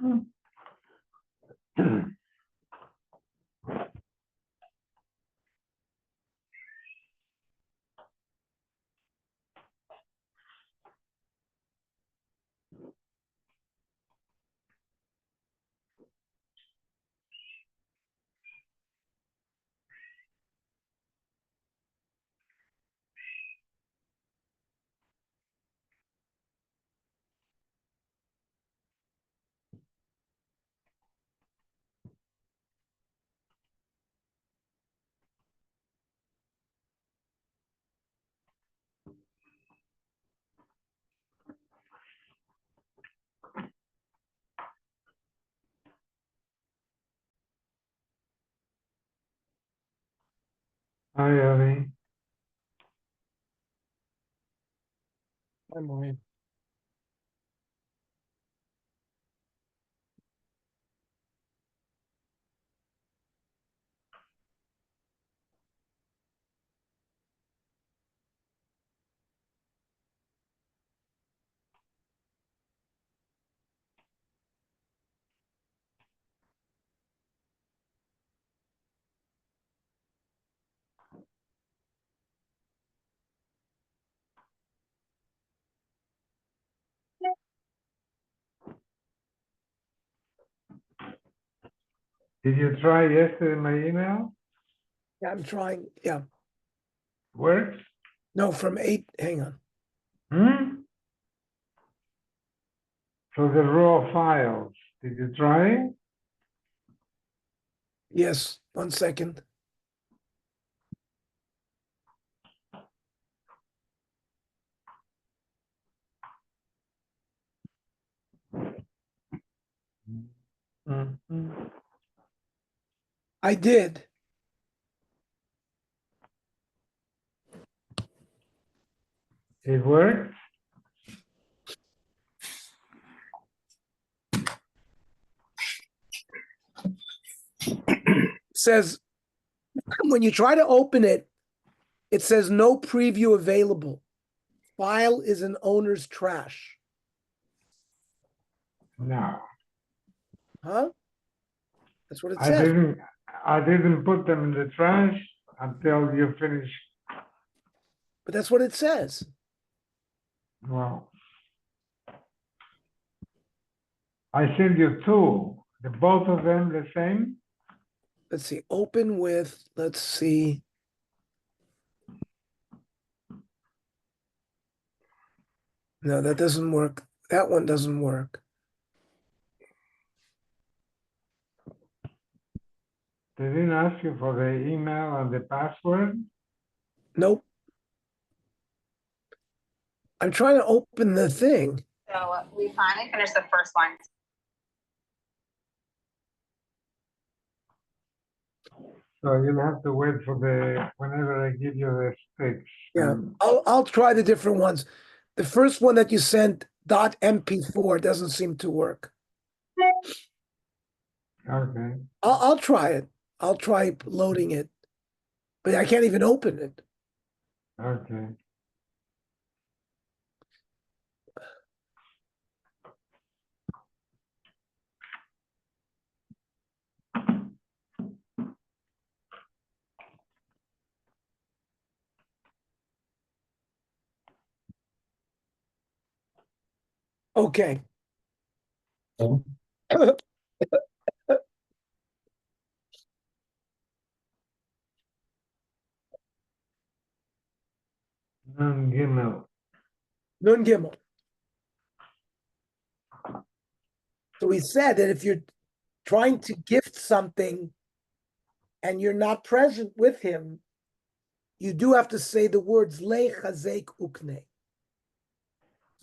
Hi, Yomi. I'm worried. Did you try yesterday my email? Yeah, I'm trying. Yeah. Works? No, from 8. Hang on. So the raw files, did you try? Yes. 1 second. I did. It works? It says when you try to open it, it says no preview available. File is in owner's trash. No. Huh? That's what it I says. didn't put them in the trash until you finish. But that's what it says. Well, I sent you two. The both of them the same? Let's see. Open with, let's see. No, that doesn't work. That one doesn't work. They didn't ask you for the email and the password? Nope. I'm trying to open the thing. So we finally finished the first one. So you'll have to wait for whenever I give you the sticks. Yeah, I'll try the different ones. The first one that you sent .mp4 doesn't seem to work. Okay. I'll try it. I'll try loading it, but I can't even open it. Okay. Okay. Gimel. Nun Gimel. So we said that if you're trying to gift something and you're not present with him, you do have to say the words Le Chazek Ukne.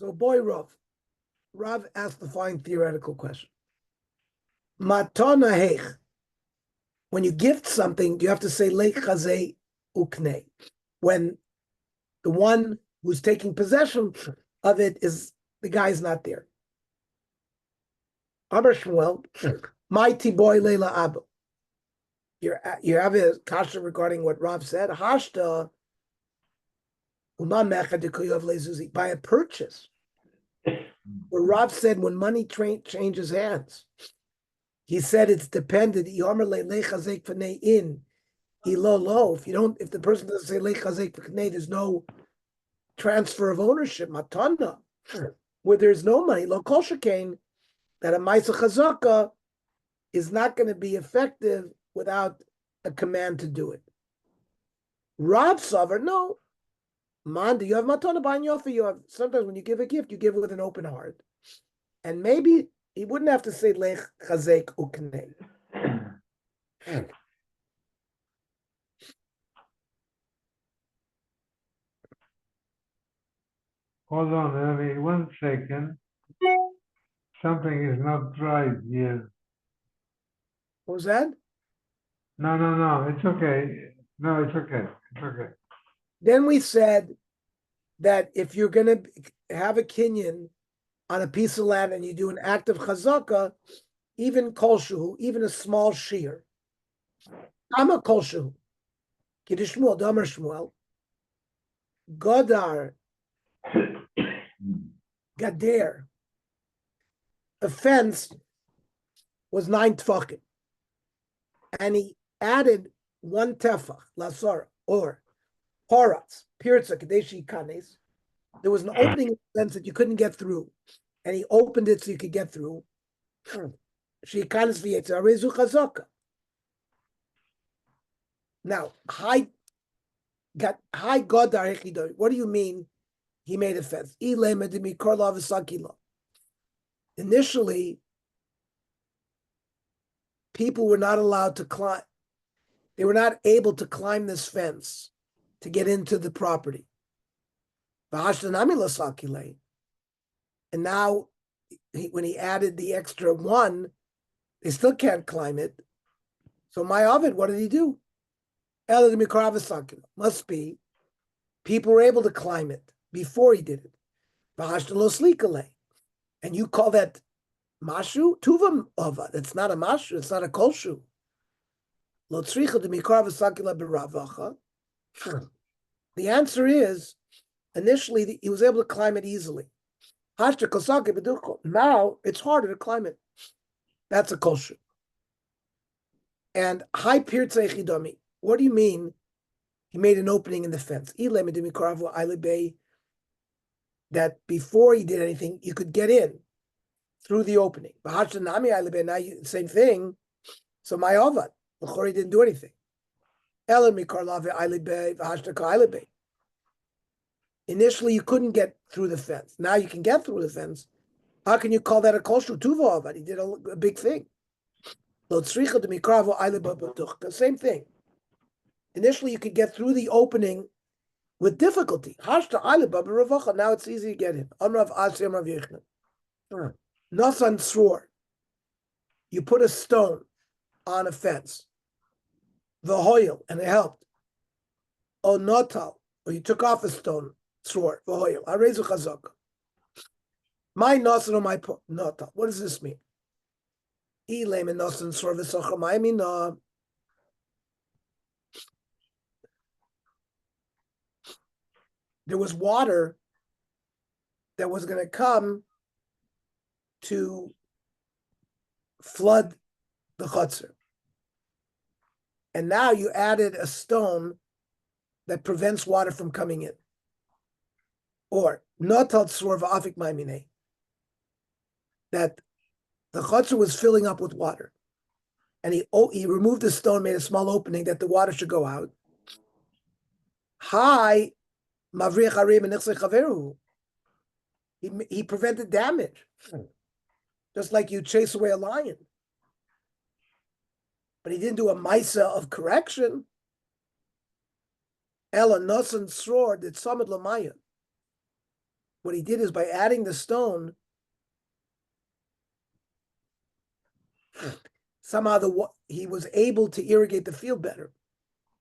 So boy Rav asked the fine theoretical question. Matana Hech. When you gift something, you have to say Le Chazek Ukne. When the one who's taking possession of it is the guy's not there. Amar Shmuel, mighty boy Leila Abu. You have a kasha regarding what Rav said. Hashta by a purchase. But Rav said when money changes hands, he said it's dependent. If you don't, if the person doesn't say lechazek v'knei, there's no transfer of ownership, matana, where there's no money. Lo kol shekain, that a ma'aseh chazaka is not going to be effective without a command to do it. Rav Savar, no. Man, you have matana b'an yofi. You have sometimes when you give a gift, you give it with an open heart, and maybe he wouldn't have to say lech chazek uknei. Hold on, Yomi, 1 second. Something is not right here. What was that? No, it's okay. No, it's okay. It's okay. Then we said that if you're going to have a kinyan on a piece of land and you do an act of chazaka, even kolshu, even a small shear, I'm a kolshu. Kiddush Shmuel, Damer Shmuel, Godar, Gader, a fence was 9 tefachim, and he added 1 tefach, lasara, or horatz, pirza, kadeshi kanes. There was an opening in the fence that you couldn't get through, and he opened it so you could get through. She kanes v'yetzer arezu chazaka. Now, high godar hechidor. What do you mean? He made a fence. Initially, people were not allowed to climb. They were not able to climb this fence to get into the property. And now, when he added the extra 1, they still can't climb it. So my Ovid, what did he do? Must be people were able to climb it before he did it. And you call that mashu? Tuva ova. That's not a mashu. It's not a kolshu. The answer is, initially, he was able to climb it easily. Now, it's harder to climb it. That's a kolshu. And high pirtzei chidomi. What do you mean? He made an opening in the fence. That before he did anything, you could get in through the opening. Now, same thing. So my avad, he didn't do anything. Initially, you couldn't get through the fence. Now you can get through the fence. How can you call that a kol tuva avad? He did a big thing. Same thing. Initially, you could get through the opening with difficulty. Now it's easy to get in. Nasan swore. You put a stone on a fence. V'hoyel, and it helped. O notal, or you took off a stone, swore. V'hoyel. Arezu chazak. My nasan or my notal. What does this mean? Ilem and nasan swore v'socha ma'amina. There was water that was going to come to flood the chutzner. And now you added a stone that prevents water from coming in. Or, notal tzor v'afik ma'amine. That the chutzner was filling up with water. And he removed the stone, made a small opening that the water should go out. He prevented damage, just like you chase away a lion. But he didn't do a maisa of correction. Ella nosan sror did samad lamaya. What he did is by adding the stone, somehow he was able to irrigate the field better.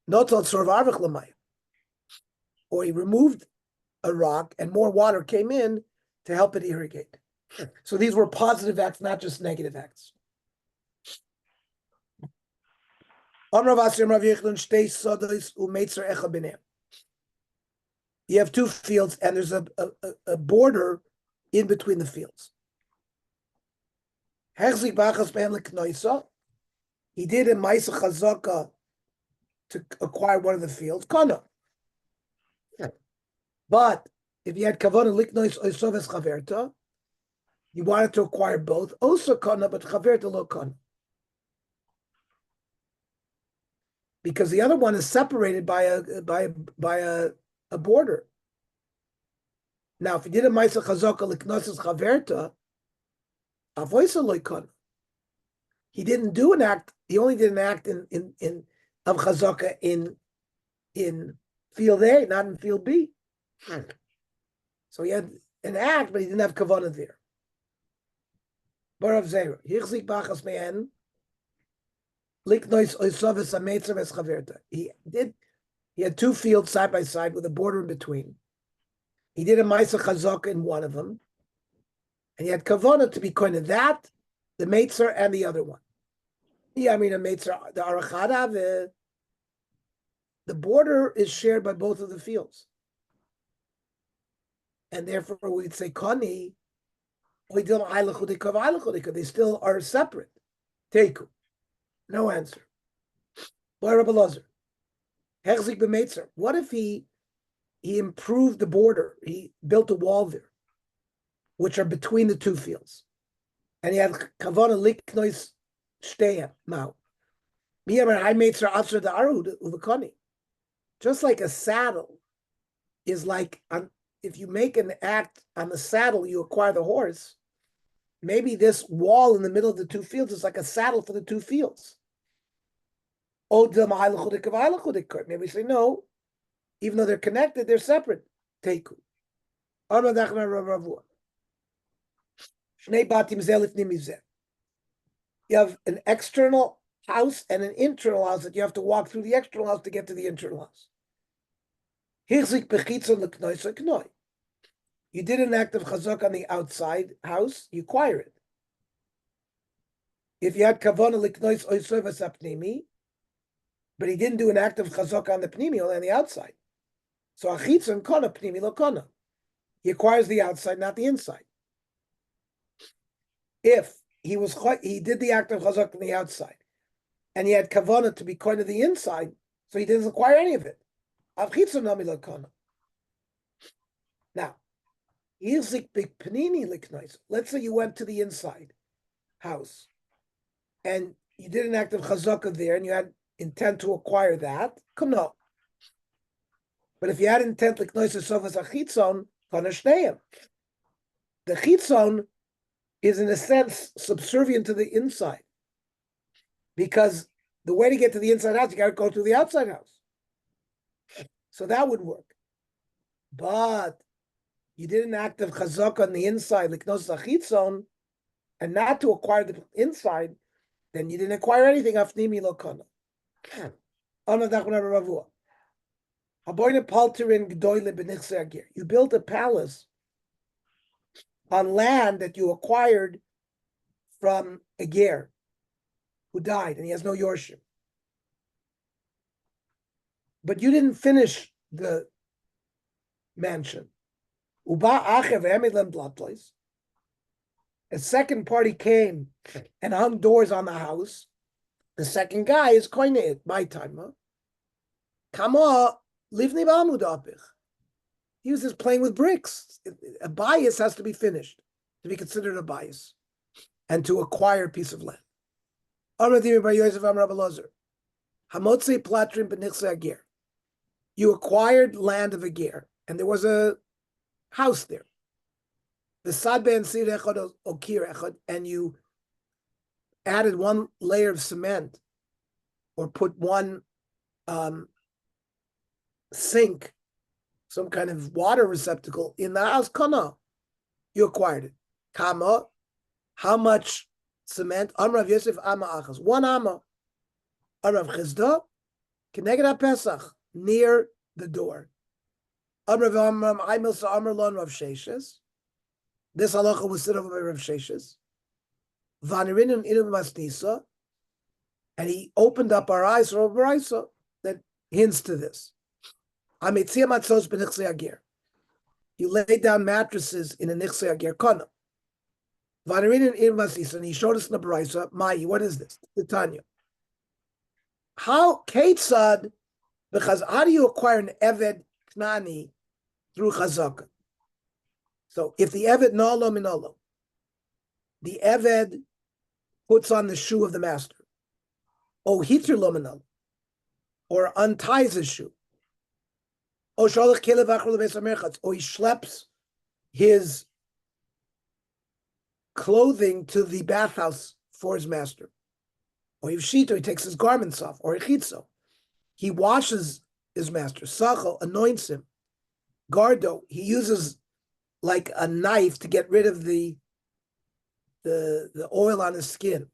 Notal sror v'arvich lamaya. Or he removed a rock and more water came in to help it irrigate. So these were positive acts, not just negative acts. You have 2 fields and there's a border in between the fields. Hechzik bachas ben leknoisa. He did a ma'isa chazaka to acquire one of the fields. Kana. But if you had kavanah liknois oisoves chaverta, you wanted to acquire both. Also kana, but chaverta lo kana. Because the other one is separated by a border. Now, if you did a ma'isa chazaka liknois chaverta, avoisa lo kana. He didn't do an act. He only did an act in of chazaka in field A, not in field B. So he had an act, but he didn't have kavanah there. Barav Zera, Hichzik bachas me'en, liknois oisoves ametzer ves chaverta. He had two fields side by side with a border in between. He did a ma'isa chazaka in one of them, and he had kavanah to be kind of that, the metzer, and the other one. Yeah, I mean, a metzer, the arachada, the border is shared by both of the fields. And therefore we'd say kani, they still are separate. Teku. No answer. What if he improved the border? He built a wall there, which are between the two fields. And he had kavana liknois shteya mao. Just like a saddle is like, if you make an act on the saddle, you acquire the horse. Maybe this wall in the middle of the two fields is like a saddle for the two fields. Maybe we say no, even though they're connected, they're separate. Teku. You have an external house and an internal house that you have to walk through the external house to get to the internal house. You did an act of chazak on the outside house, you acquire it. If you had kavana liknois oisovas apnimi, but he didn't do an act of chazak on the pnimi, only on the outside. So achitzon kana pnimi lo kana. He acquires the outside, not the inside. If he did the act of chazak on the outside, and he had kavana to be kind of the inside, so he didn't acquire any of it. Achitzon nami lo kana. Now, let's say you went to the inside house and you did an act of chazakah there and you had intent to acquire that, come no. But if you had intent like noise sofas a chitzon, the chitzon is in a sense subservient to the inside. Because the way to get to the inside house, you gotta go through the outside house. So that would work. But you did an act of chazak on the inside, like nos zachitzon, and not to acquire the inside, then you didn't acquire anything. Afnimi lo kana. You built a palace on land that you acquired from a ger who died, and he has no yorship. But you didn't finish the mansion. A second party came and hung doors on the house. The second guy is koine my time. Kama livni b'amudapich. He was just playing with bricks. A bias has to be finished to be considered a bias and to acquire a piece of land. You acquired land of a ger, and there was a house there. And you added one layer of cement or put one sink, some kind of water receptacle in the house. Kana, you acquired it. Kama, how much cement? Amrav Yosef Ama Achas, one Ama. Amrav Chizda, Keneged Pesach, near the door. Amrav Amram Aimil Sa Amrlon Rav Sheshes. This halacha was said over by Rav Sheshes. Vanirin Inum Masnisa, and he opened up our eyes for Baraisa that hints to this. Amitzia Matzos b'Nichsei Agir. You laid down mattresses in a Nichsei Agir Kana. Vanarin in Masis, and he showed us in the Baraisa, Mai, what is this? The Tanya. How Ketzad, because how do you acquire an Eved Knani through Chazaka? So if the Eved Nolo Minolo, the Eved puts on the shoe of the master, O Hitr Lo Minolo, or unties his shoe, or he schleps his clothing to the bathhouse for his master. Or Yivshito, he takes his garments off. Or Ichitzo, he washes his master. Sachel anoints him. Gardo, he uses like a knife to get rid of the oil on his skin.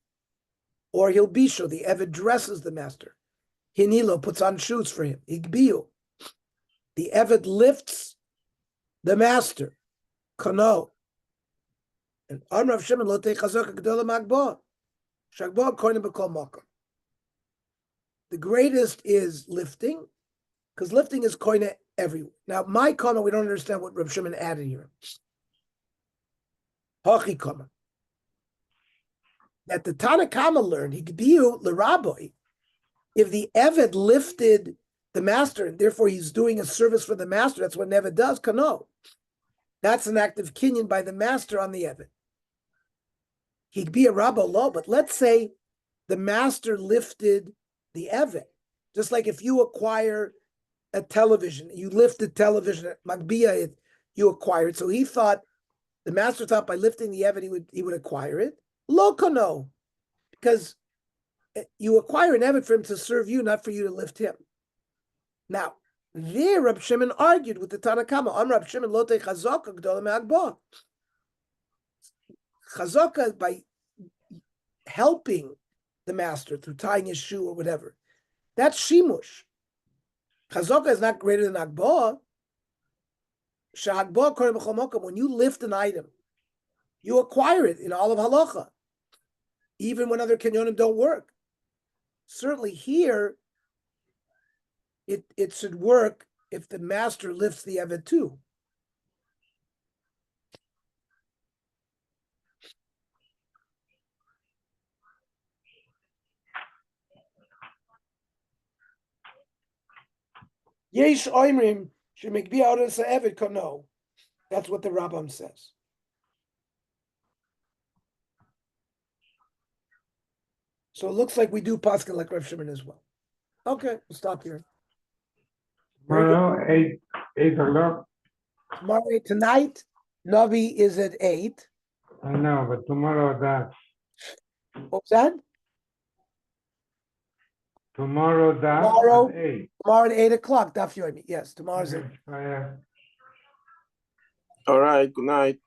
Or Hilbisho, the Eved dresses the master. Hinilo puts on shoes for him. Igbiu, the Eved lifts the master. Kano. And Amrav Shimon lo chazaka gedola magba. Shagba koine b'kol makom. The greatest is lifting, because lifting is koine everywhere. Now, my comment, we don't understand what Rav Shimon added here. Hachi comment. That the Tanakama learned, Higbiu l'raboy, if the Eved lifted the master, and therefore he's doing a service for the master, that's what an Eved does, kano. That's an act of kinyan by the master on the Eved. He'd be a rabbo lo, but let's say the master lifted the Eved. Just like if you acquire a television, you lift the television at Magbiya, you acquire it. So he thought, the master thought by lifting the Eved, he would acquire it. Lo kono, because you acquire an Eved for him to serve you, not for you to lift him. Now, there Rab Shimon argued with the Tanakama. On Rab Shimon lo te chazaka gdola me'agba. Chazaka, by helping the master through tying his shoe or whatever, that's shimush. Chazaka is not greater than agba. Sha'agba koreh b'chol mokom. When you lift an item, you acquire it in all of halacha, even when other kenyonim don't work. Certainly here, it should work if the master lifts the Eved too. Yesh oimrim should make be out as Eved kono. That's what the Rambam says. So it looks like we do paskin like Rav Shimon as well. Okay, we'll stop here. Tomorrow, 8 o'clock. Tomorrow, tonight, Navi is at 8. I know, but tomorrow that. What was that? Tomorrow that Tomorrow? at 8. Tomorrow at 8 o'clock, Daf Yomi. Yes, tomorrow's Okay. it. All right, good night.